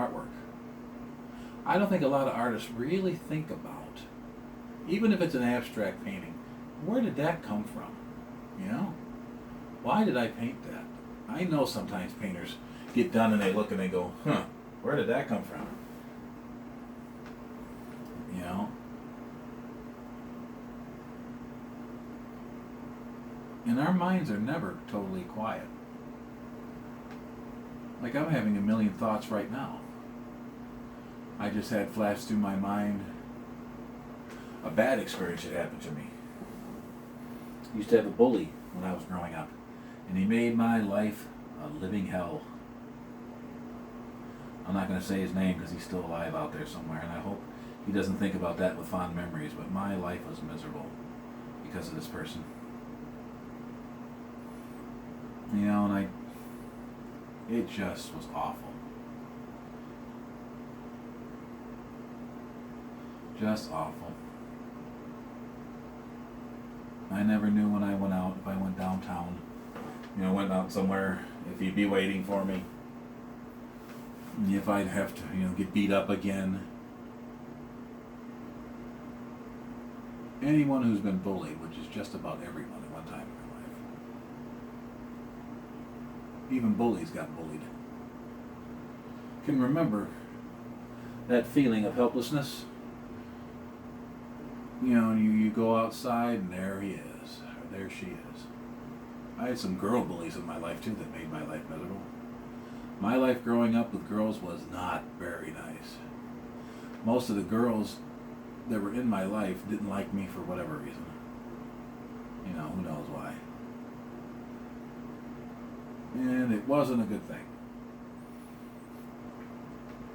artwork. I don't think a lot of artists really think about, even if it's an abstract painting, where did that come from? You know? Why did I paint that? I know sometimes painters get done and they look and they go, where did that come from? You know? And our minds are never totally quiet. Like I'm having a million thoughts right now. I just had flash through my mind a bad experience that happened to me. I used to have a bully when I was growing up, and he made my life a living hell. I'm not going to say his name because he's still alive out there somewhere, and I hope he doesn't think about that with fond memories, but my life was miserable because of this person. You know, and it just was awful. Just awful. I never knew when I went out, if I went downtown, you know, went out somewhere, if he'd be waiting for me. If I'd have to, you know, get beat up again. Anyone who's been bullied, which is just about everyone at one time in their life. Even bullies got bullied. Can remember that feeling of helplessness. You know, you go outside and there he is, or there she is. I had some girl bullies in my life too that made my life miserable. My life growing up with girls was not very nice. Most of the girls that were in my life didn't like me for whatever reason. You know, who knows why. And it wasn't a good thing.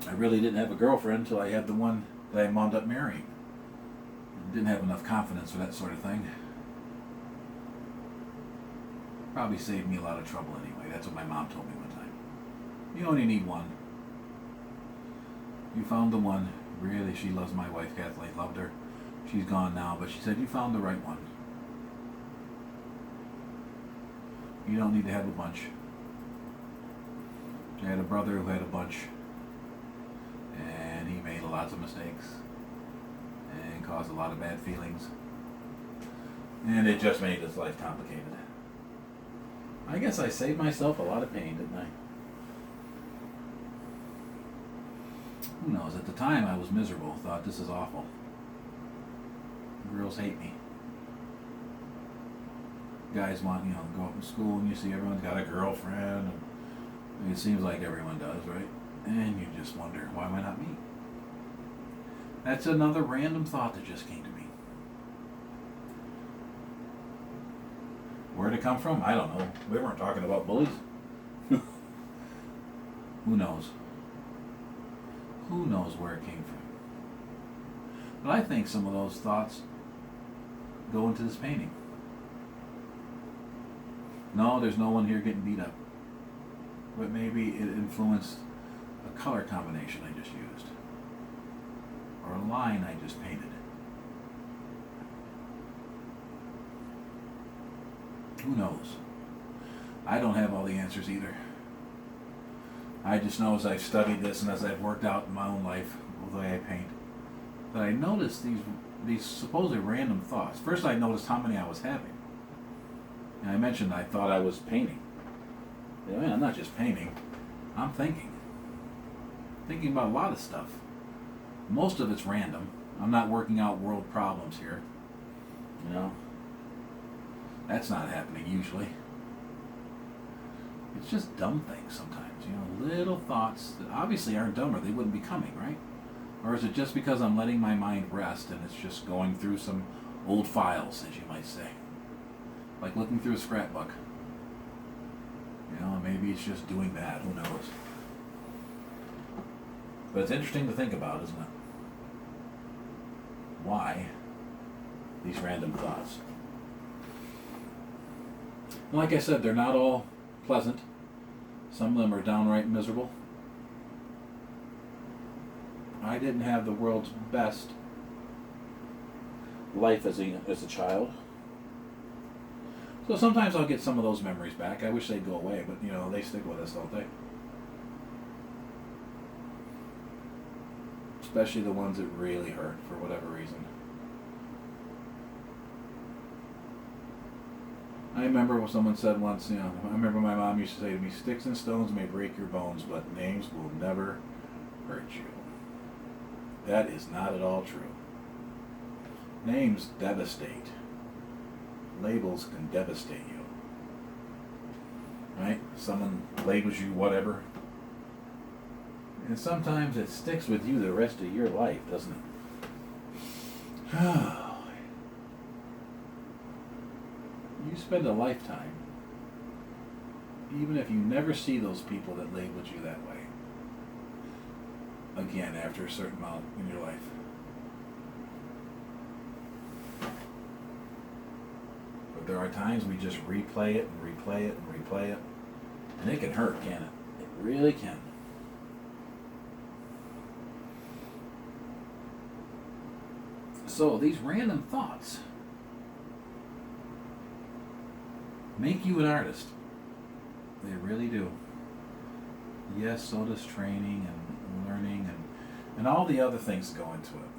I really didn't have a girlfriend until I had the one that I wound up marrying. Didn't have enough confidence for that sort of thing. Probably saved me a lot of trouble anyway. That's what my mom told me one time. You only need one. You found the one. Really, she loves my wife, Kathleen. Loved her. She's gone now, but she said you found the right one. You don't need to have a bunch. I had a brother who had a bunch, and he made lots of mistakes and caused a lot of bad feelings, and it just made his life complicated. I guess I saved myself a lot of pain, didn't I? Who knows? At the time I was miserable, thought this is awful. Girls hate me. Guys want, you know, go up to school and you see everyone's got a girlfriend, and it seems like everyone does, right? And you just wonder, why not me? That's another random thought that just came to me. Where'd it come from? I don't know. We weren't talking about bullies. Who knows? Who knows where it came from? But I think some of those thoughts go into this painting. No, there's no one here getting beat up. But maybe it influenced a color combination I just used. Or a line I just painted. Who knows? I don't have all the answers either. I just know as I've studied this and as I've worked out in my own life the way I paint, that I noticed these supposedly random thoughts. First I noticed how many I was having. And I mentioned I thought I was painting. Yeah, man, I'm not just painting. I'm thinking. Thinking about a lot of stuff. Most of it's random. I'm not working out world problems here. You know? That's not happening usually. It's just dumb things sometimes. You know, little thoughts that obviously aren't dumb or they wouldn't be coming, right? Or is it just because I'm letting my mind rest and it's just going through some old files, as you might say? Like looking through a scrapbook. You know, maybe it's just doing that. Who knows? But it's interesting to think about, isn't it? Why these random thoughts? And like I said, they're not all pleasant. Some of them are downright miserable. I didn't have the world's best life as a child. So sometimes I'll get some of those memories back. I wish they'd go away, but you know, they stick with us, don't they? especially the ones that really hurt for whatever reason. I remember what someone said once, I remember my mom used to say to me, sticks and stones may break your bones, but names will never hurt you. That is not at all true. Names devastate. Labels can devastate you. Right? Someone labels you whatever. And sometimes it sticks with you the rest of your life, doesn't it? You spend a lifetime, even if you never see those people that labeled you that way, again, after a certain amount in your life. But there are times we just replay it and replay it and replay it, and it can hurt, can it? It really can. So these random thoughts make you an artist. They really do. Yes, so does training and learning and all the other things that go into it.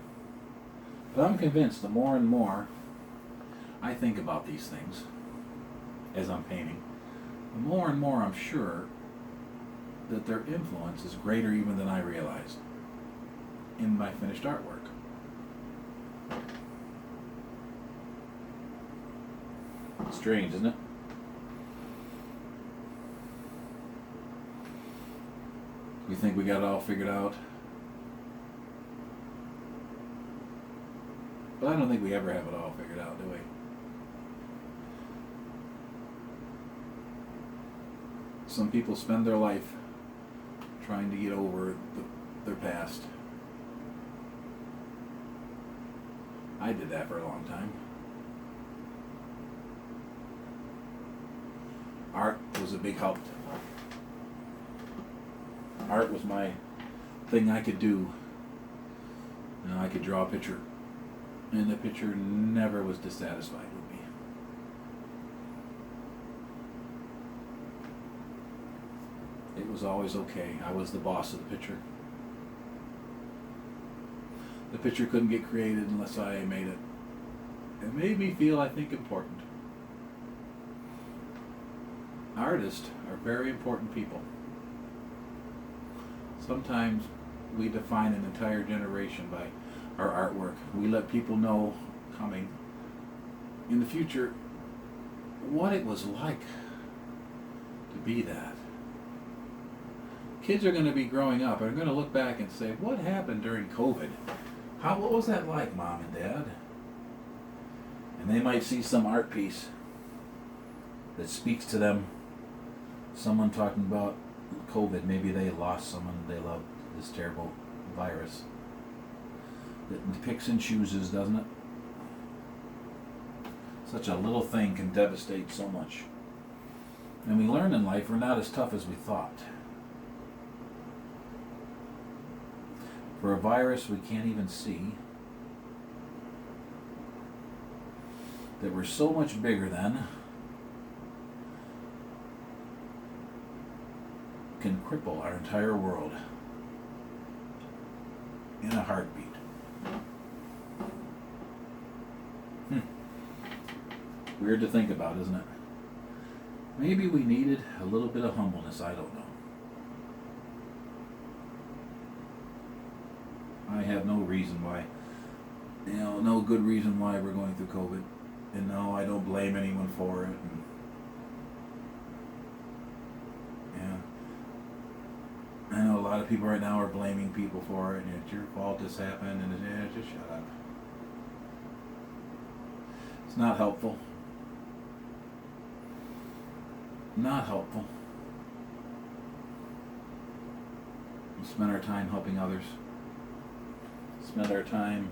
But I'm convinced the more and more I think about these things as I'm painting, the more and more I'm sure that their influence is greater even than I realized in my finished artwork. Strange, isn't it? We think we got it all figured out. But I don't think we ever have it all figured out, do we? Some people spend their life trying to get over their past. I did that for a long time. Art was a big help. Art was my thing I could do. I could draw a picture, and the picture never was dissatisfied with me. It was always okay. I was the boss of the picture. The picture couldn't get created unless I made it. It made me feel, I think, important. Artists are very important people. Sometimes we define an entire generation by our artwork. We let people know coming in the future what it was like to be that. Kids are going to be growing up and are going to look back and say, what happened during COVID? What was that like, Mom and Dad? And they might see some art piece that speaks to them. Someone talking about COVID, maybe they lost someone they loved, this terrible virus that picks and chooses, doesn't it? Such a little thing can devastate so much. And we learn in life we're not as tough as we thought. For a virus we can't even see, that we're so much bigger than, can cripple our entire world in a heartbeat. Weird to think about, isn't it? Maybe we needed a little bit of humbleness, I don't know. I have no reason why, no good reason why we're going through COVID. And no, I don't blame anyone for it. And I know a lot of people right now are blaming people for it, and it's your fault this happened, and just shut up. It's not helpful. Not helpful. We spend our time helping others. Spend our time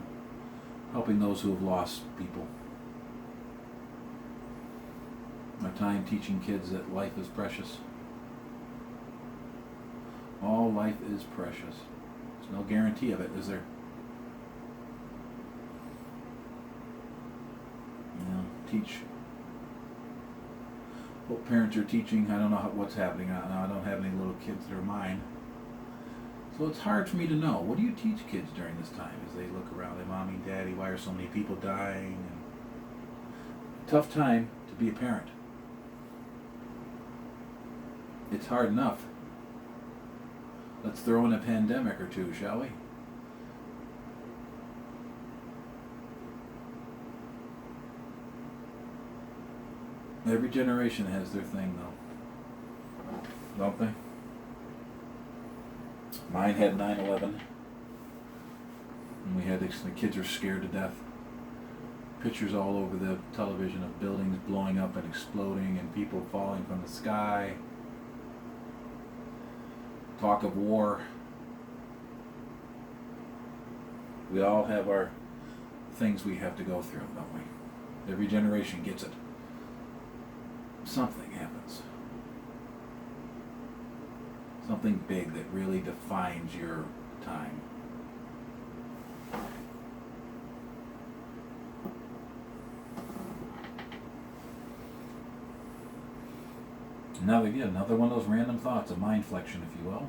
helping those who have lost people. Our time teaching kids that life is precious. All life is precious. There's no guarantee of it, is there? Teach. What parents are teaching, I don't know what's happening. I don't have any little kids that are mine. So it's hard for me to know. What do you teach kids during this time as they look around? Like, Mommy, Daddy, why are so many people dying? And tough time to be a parent. It's hard enough. Let's throw in a pandemic or two, shall we? Every generation has their thing, though. Don't they? Mine had 9/11. And we had the kids are scared to death. Pictures all over the television of buildings blowing up and exploding and people falling from the sky. Talk of war. We all have our things we have to go through, don't we? Every generation gets it. Something happens. Something big that really defines your time. Another one of those random thoughts, a mindflection, if you will.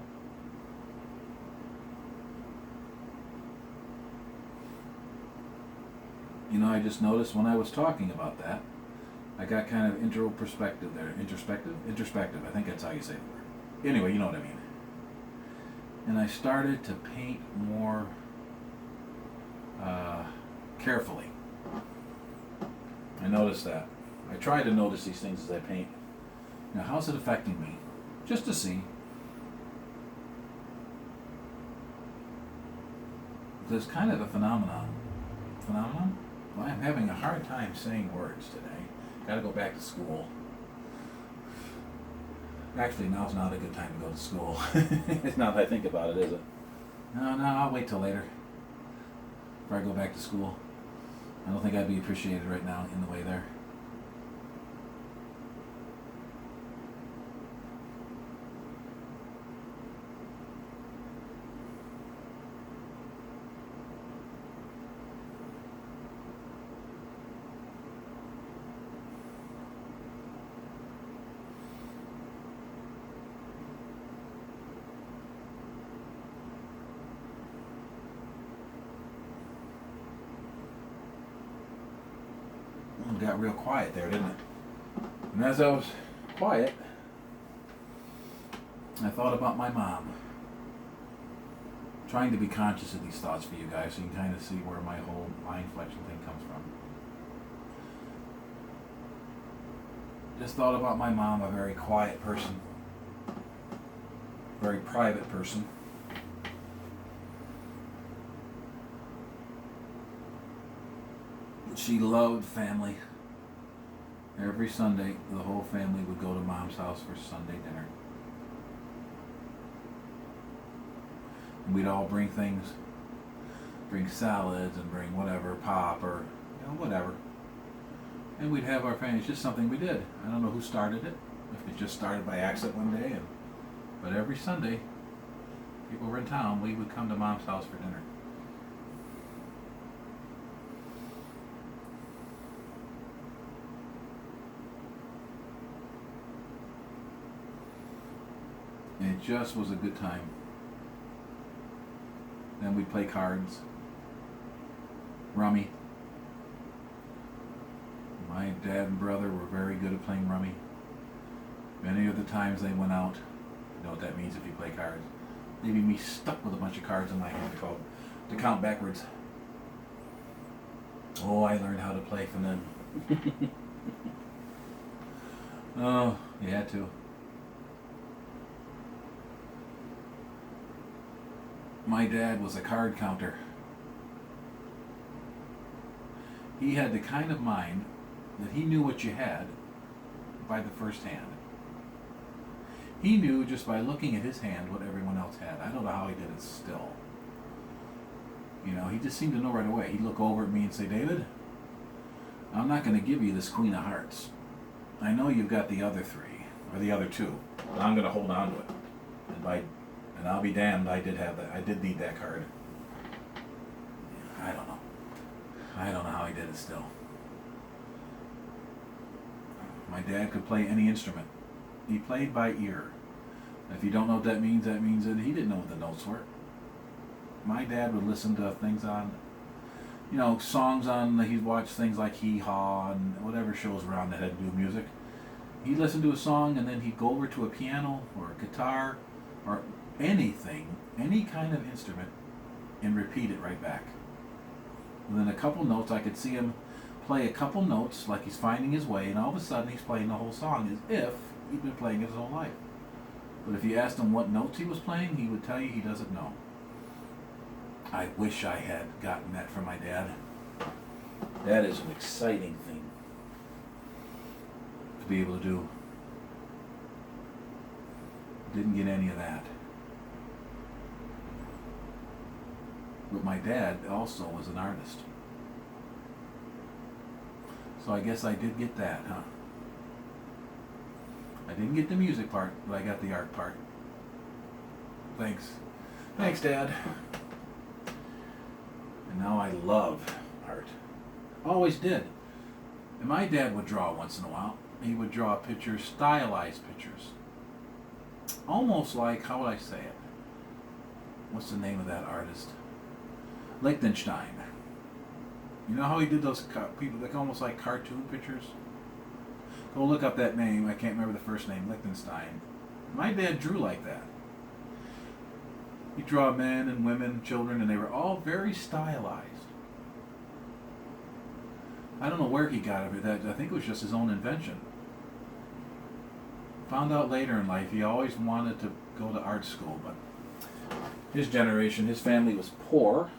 You know, I just noticed when I was talking about that, I got kind of introspective there. Introspective, I think that's how you say the word. Anyway, you know what I mean. And I started to paint more carefully. I noticed that. I try to notice these things as I paint. Now, how's it affecting me? Just to see. There's kind of a phenomenon. Phenomenon? Well, I'm having a hard time saying words today. Gotta go back to school. Actually, now's not a good time to go to school. It's not that I think about it, is it? No, I'll wait till later. Before I go back to school. I don't think I'd be appreciated right now in the way there. It got real quiet there, didn't it? And as I was quiet, I thought about my mom. Trying to be conscious of these thoughts for you guys so you can kind of see where my whole mindflection thing comes from. Just thought about my mom, a very quiet person, very private person. She loved family. Every Sunday, the whole family would go to Mom's house for Sunday dinner. And we'd all bring things, bring salads and bring whatever, pop or, whatever. And we'd have our family. It's just something we did. I don't know who started it, if it just started by accident one day. But every Sunday, people were in town, we would come to Mom's house for dinner. And it just was a good time. Then we'd play cards, rummy. My dad and brother were very good at playing rummy. Many of the times they went out, you know what that means if you play cards, leaving me stuck with a bunch of cards in my hand called to count backwards. Oh, I learned how to play from them. Oh, you had to. My dad was a card counter. He had the kind of mind that he knew what you had by the first hand. He knew just by looking at his hand what everyone else had. I don't know how he did it still. He just seemed to know right away. He'd look over at me and say, David, I'm not going to give you this Queen of Hearts. I know you've got the other three, or the other two, but I'm going to hold on to it. And I'll be damned, I did have that. I did need that card. I don't know. I don't know how he did it still. My dad could play any instrument. He played by ear. If you don't know what that means that he didn't know what the notes were. my dad would listen to things on, songs on, he'd watch things like Hee Haw and whatever shows around that had to do with music. He'd listen to a song and then he'd go over to a piano or a guitar or anything, any kind of instrument, and repeat it right back. Within a couple notes, I could see him play a couple notes like he's finding his way, and all of a sudden he's playing the whole song as if he'd been playing it his whole life. But if you asked him what notes he was playing, he would tell you he doesn't know. I wish I had gotten that from my dad. That is an exciting thing to be able to do. Didn't get any of that. But my dad also was an artist. So I guess I did get that, huh? I didn't get the music part, but I got the art part. Thanks. Thanks, Dad. And now I love art. Always did. And my dad would draw once in a while. He would draw pictures, stylized pictures. Almost like, how would I say it? What's the name of that artist? Liechtenstein. You know how he did those people, like almost like cartoon pictures? Go look up that name. I can't remember the first name. Liechtenstein. My dad drew like that. He'd draw men and women, children, and they were all very stylized. I don't know where he got it. I think it was just his own invention. Found out later in life he always wanted to go to art school, but his generation, his family was poor,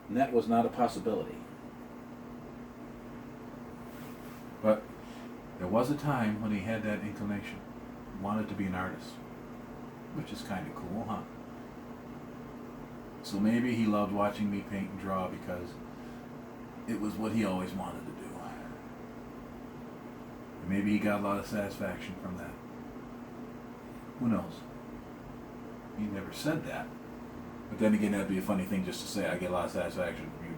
and that was not a possibility. But there was a time when he had that inclination, wanted to be an artist, which is kind of cool, huh? So maybe he loved watching me paint and draw because it was what he always wanted to do. And maybe he got a lot of satisfaction from that. Who knows? He never said that. But then again, that'd be a funny thing just to say, I get a lot of satisfaction from you.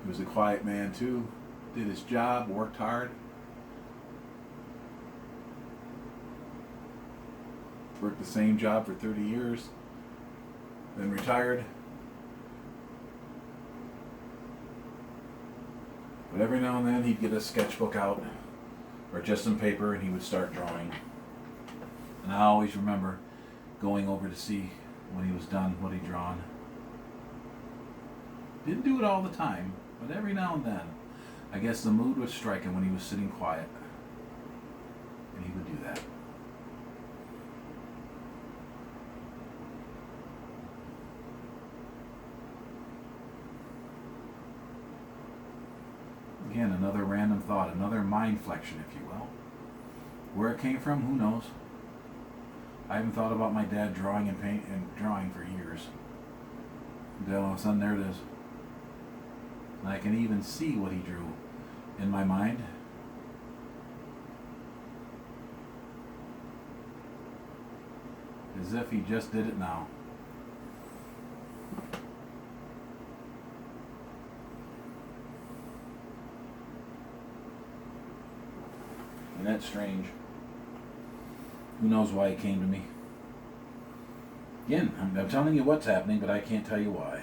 He was a quiet man too, did his job, worked hard. Worked the same job for 30 years, then retired. But every now and then he'd get a sketchbook out, or just some paper, and he would start drawing. And I always remember going over to see when he was done what he'd drawn. Didn't do it all the time, but every now and then. I guess the mood would strike him when he was sitting quiet, and he would do that. Again, another random thought, another mind flexion, if you will. Where it came from, who knows? I haven't thought about my dad drawing and paint and drawing for years. And then all of a sudden, there it is. And I can even see what he drew in my mind. As if he just did it now. And that's strange. Who knows why it came to me? Again, I'm telling you what's happening, but I can't tell you why.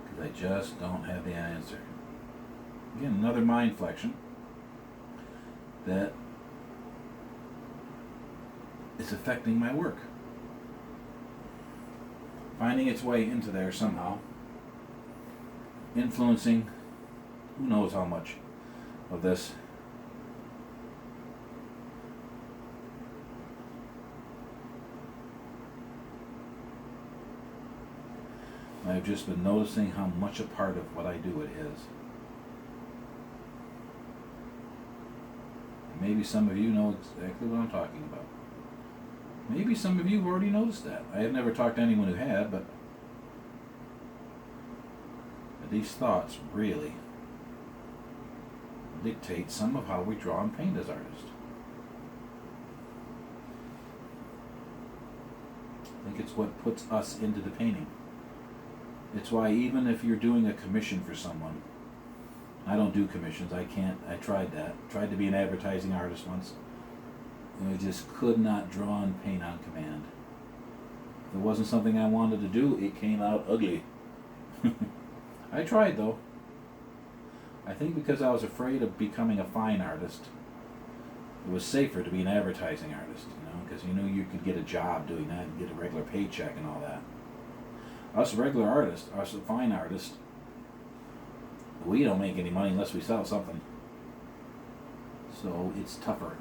Because I just don't have the answer. Again, another mind flexion that is affecting my work. Finding its way into there somehow. Influencing who knows how much of this. I've just been noticing how much a part of what I do it is. Maybe some of you know exactly what I'm talking about. Maybe some of you have already noticed that. I have never talked to anyone who had, but these thoughts really dictate some of how we draw and paint as artists. I think it's what puts us into the painting. It's why even if you're doing a commission for someone, I don't do commissions, I can't, I tried that. Tried to be an advertising artist once. And I just could not draw and paint on command. If it wasn't something I wanted to do, it came out ugly. I tried though. I think because I was afraid of becoming a fine artist, it was safer to be an advertising artist, because you knew you could get a job doing that and get a regular paycheck and all that. Us regular artists, us fine artists, we don't make any money unless we sell something. So it's tougher.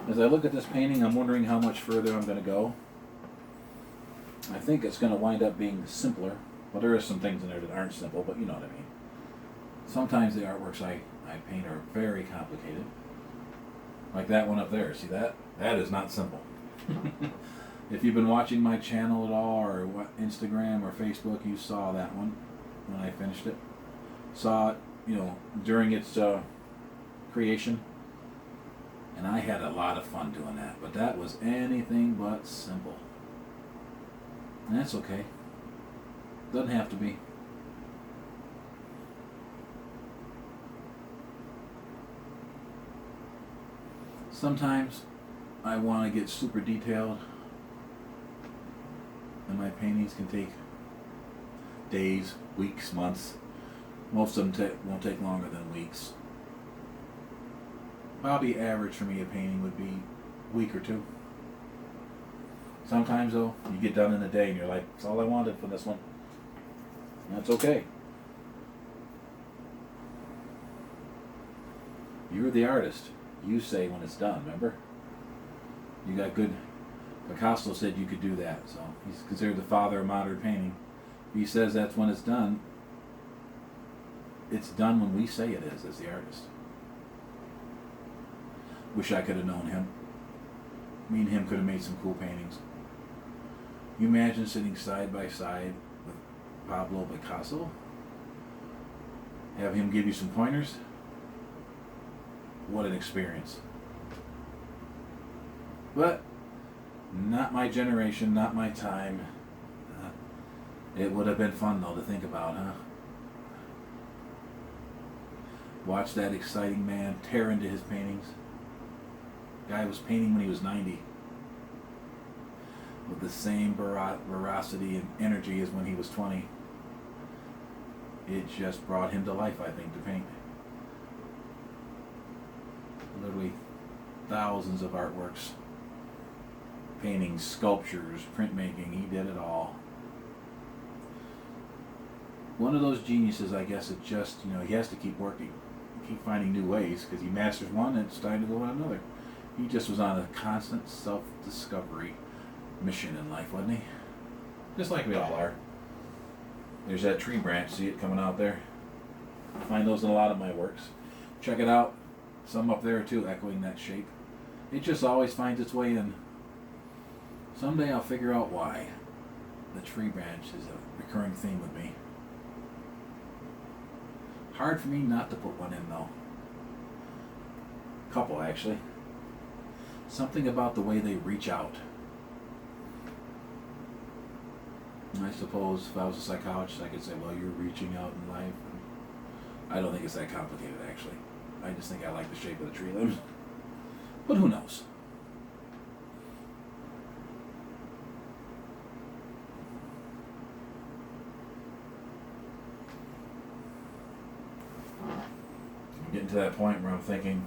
As I look at this painting, I'm wondering how much further I'm going to go. I think it's going to wind up being simpler. Well, there are some things in there that aren't simple, but you know what I mean. Sometimes the artworks I paint are very complicated. Like that one up there. See that? That is not simple. If you've been watching my channel at all, or Instagram or Facebook, you saw that one when I finished it. Saw it, during its creation. And I had a lot of fun doing that, but that was anything but simple. And that's okay. Doesn't have to be. Sometimes I want to get super detailed, and my paintings can take days, weeks, months. Most of them won't take longer than weeks. Probably average for me a painting would be a week or two. Sometimes though, you get done in a day and you're like, that's all I wanted for this one. And that's okay. You're the artist. You say when it's done, remember? You got good... Picasso said you could do that, so he's considered the father of modern painting. He says that's when it's done. It's done when we say it is, as the artist. Wish I could have known him. Me and him could have made some cool paintings. You imagine sitting side by side with Pablo Picasso? Have him give you some pointers? What an experience. But not my generation, not my time. It would have been fun though to think about, huh? Watch that exciting man tear into his paintings. Guy was painting when he was 90 with the same veracity and energy as when he was 20. It just brought him to life, I think, to paint. Literally thousands of artworks, paintings, sculptures, printmaking. He did it all. One of those geniuses, I guess, it just, he has to keep working, keep finding new ways, because he masters one and it's time to go on another. He just was on a constant self-discovery mission in life, wasn't he? Just like we all are. There's that tree branch, see it coming out there? I find those in a lot of my works. Check it out. Some up there too, echoing that shape. It just always finds its way in. Someday I'll figure out why. The tree branch is a recurring theme with me. Hard for me not to put one in though. Couple actually. Something about the way they reach out. I suppose if I was a psychologist I could say, well, you're reaching out in life. I don't think it's that complicated actually. I just think I like the shape of the tree limbs. But who knows? I'm getting to that point where I'm thinking,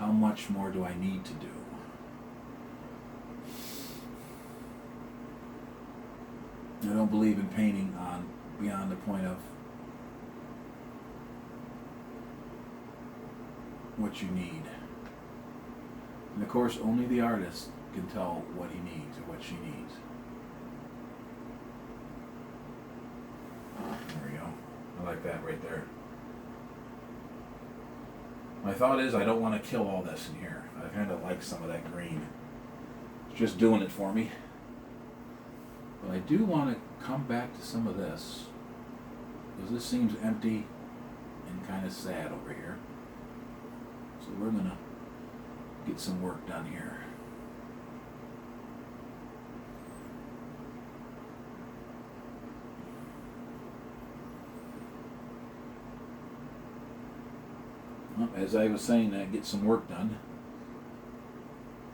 how much more do I need to do? I don't believe in painting on beyond the point of what you need. And of course, only the artist can tell what he needs or what she needs. There we go. I like that right there. My thought is I don't want to kill all this in here. I kind of like some of that green. It's just doing it for me. But I do want to come back to some of this, because this seems empty and kind of sad over here. So we're going to get some work done here. As I was saying that, get some work done,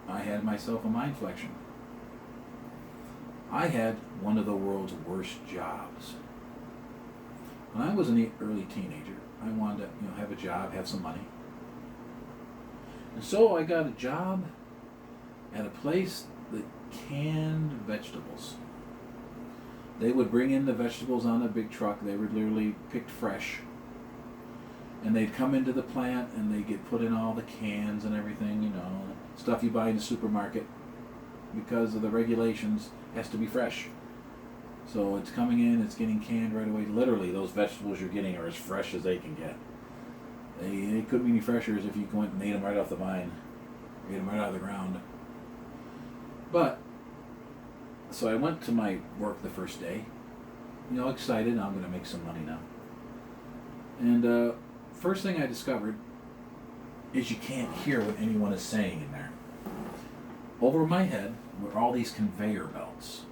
I had myself a mind flexion. I had one of the world's worst jobs. When I was an early teenager, I wanted to, have a job, have some money. And so I got a job at a place that canned vegetables. They would bring in the vegetables on a big truck. They were literally picked fresh. And they'd come into the plant and they'd get put in all the cans and everything, stuff you buy in the supermarket. Because of the regulations, has to be fresh. So it's coming in, it's getting canned right away. Literally, those vegetables you're getting are as fresh as they can get. They couldn't be any fresher as if you went and ate them right off the vine. Ate them right out of the ground. But, so I went to my work the first day. Excited, I'm going to make some money now. And first thing I discovered is you can't hear what anyone is saying in there. Over my head were all these conveyor belts.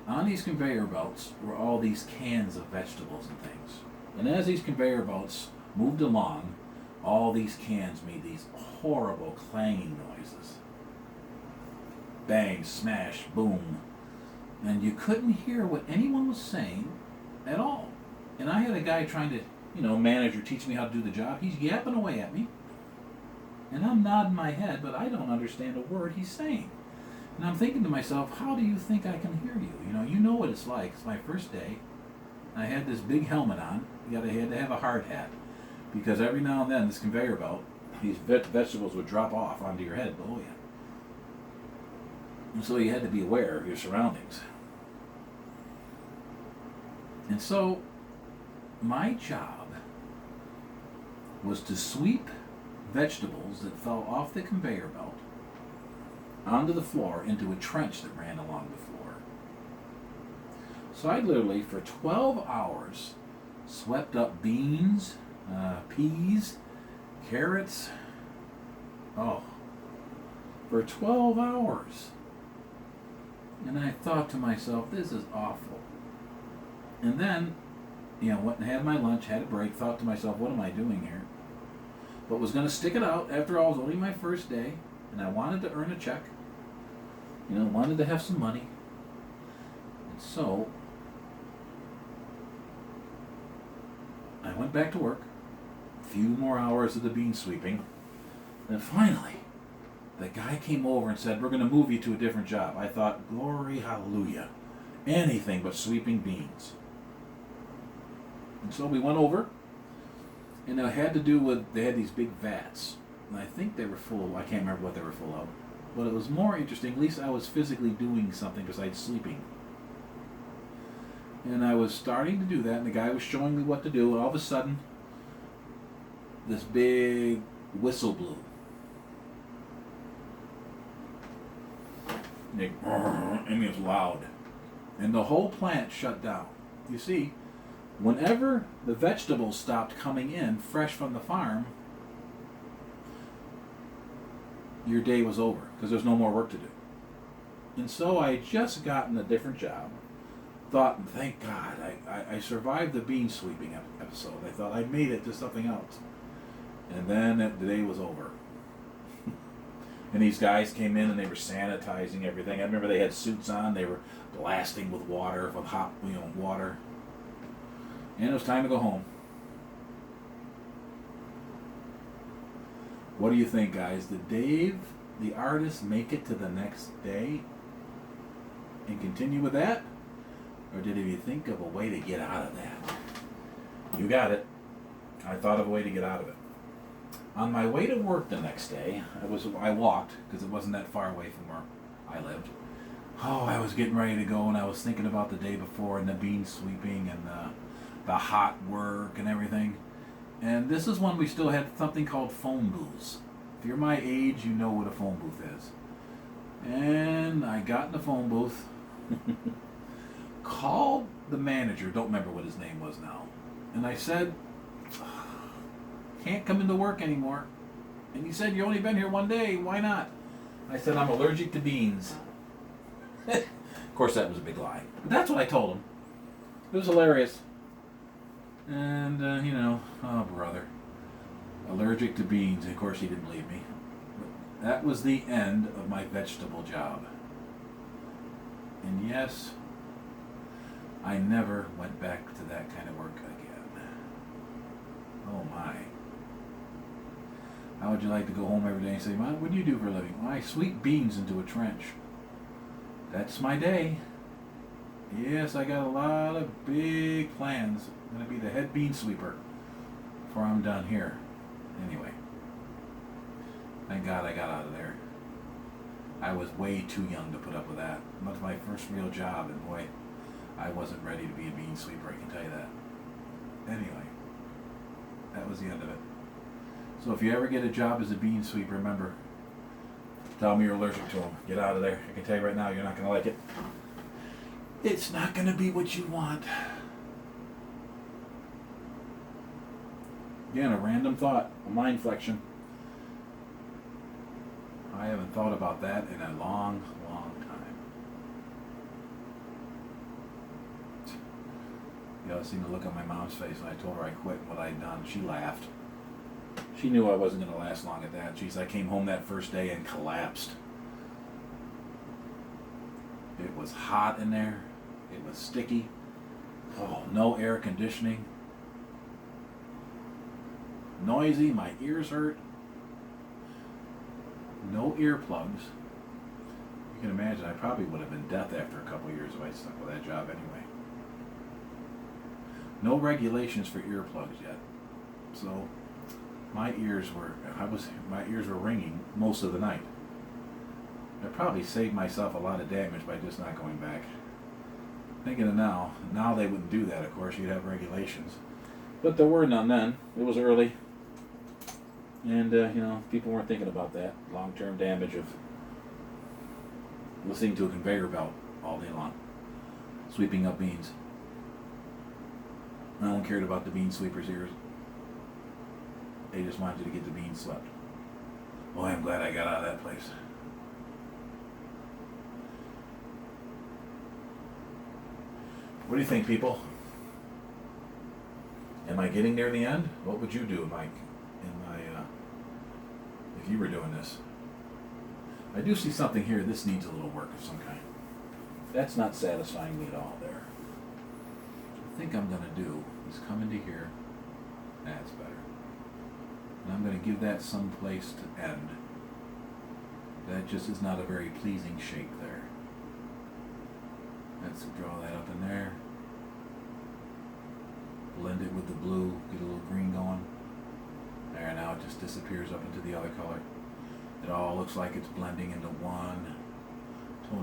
On these conveyor belts were all these cans of vegetables and things. And as these conveyor belts moved along, all these cans made these horrible clanging noises. Bang, smash, boom. And you couldn't hear what anyone was saying at all. And I had a guy trying to, manager teach me how to do the job. He's yapping away at me. And I'm nodding my head, but I don't understand a word he's saying. And I'm thinking to myself, how do you think I can hear you? You know what it's like. It's my first day. I had this big helmet on. I had to have a hard hat. Because every now and then, this conveyor belt, these vegetables would drop off onto your head below you. And so you had to be aware of your surroundings. And so, my job was to sweep vegetables that fell off the conveyor belt onto the floor into a trench that ran along the floor. So I literally, for 12 hours, swept up beans, peas, carrots. For 12 hours. And I thought to myself, this is awful. And then, went and had my lunch, had a break, thought to myself, what am I doing here? But was going to stick it out. After all, it was only my first day, and I wanted to earn a check. Wanted to have some money. And so, I went back to work. A few more hours of the bean sweeping. And finally, the guy came over and said, we're going to move you to a different job. I thought, glory, hallelujah. Anything but sweeping beans. And so we went over. And it had to do with, they had these big vats. And I think they were full of, I can't remember what they were full of. But it was more interesting, at least I was physically doing something besides sleeping. And I was starting to do that, and the guy was showing me what to do, and all of a sudden, this big whistle blew. And it was loud. And the whole plant shut down. You see, whenever the vegetables stopped coming in fresh from the farm, your day was over because there's no more work to do. And so I had just gotten a different job. Thought, thank God, I survived the bean sweeping episode. I thought I made it to something else. And then the day was over. And these guys came in and they were sanitizing everything. I remember they had suits on. They were blasting with water, with hot, water. And it was time to go home. What do you think, guys? Did Dave, the artist, make it to the next day and continue with that? Or did he think of a way to get out of that? You got it. I thought of a way to get out of it. On my way to work the next day, I walked, because it wasn't that far away from where I lived. I was getting ready to go, and I was thinking about the day before, and the bean sweeping, and the hot work, and everything. And this is when we still had something called phone booths. If you're my age, you know what a phone booth is. And I got in the phone booth, called the manager, don't remember what his name was now, and I said, can't come into work anymore. And he said, you only been here one day, why not? I said, I'm allergic to beans. Of course, that was a big lie. But that's what I told him. It was hilarious. And, oh, brother. Allergic to beans. Of course, he didn't believe me. But that was the end of my vegetable job. And yes, I never went back to that kind of work again. Oh my. How would you like to go home every day and say, Mom, what do you do for a living? Well, I sweep beans into a trench. That's my day. Yes, I got a lot of big plans. I'm going to be the head bean sweeper before I'm done here. Anyway, thank God I got out of there. I was way too young to put up with that. That was my first real job, and boy, I wasn't ready to be a bean sweeper, I can tell you that. Anyway, that was the end of it. So if you ever get a job as a bean sweeper, remember, tell them you're allergic to them. Get out of there. I can tell you right now, you're not going to like it. It's not going to be what you want. Again, a random thought, a mind flexion. I haven't thought about that in a long, long time. You know, I seen the look on my mom's face when I told her I quit and what I'd done. She laughed. She knew I wasn't going to last long at that. Jeez, I came home that first day and collapsed. It was hot in there. It was sticky. Oh, no air conditioning. Noisy. My ears hurt. No earplugs. You can imagine I probably would have been deaf after a couple of years if I stuck with that job anyway. No regulations for earplugs yet. So my ears were ringing most of the night. I probably saved myself a lot of damage by just not going back. Thinking of now they wouldn't do that, of course, you'd have regulations. But there were none then. It was early. And, people weren't thinking about that. Long-term damage of listening to a conveyor belt all day long. Sweeping up beans. No one cared about the bean sweeper's ears. They just wanted to get the beans swept. Boy, I'm glad I got out of that place. What do you think, people? Am I getting near the end? What would you do if you were doing this? I do see something here. This needs a little work of some kind. That's not satisfying me at all there. What I think I'm going to do is come into here. That's better. And I'm going to give that some place to end. That just is not a very pleasing shape there. Let's draw that up in there. Blend it with the blue, get a little green going. There, now it just disappears up into the other color. It all looks like it's blending into one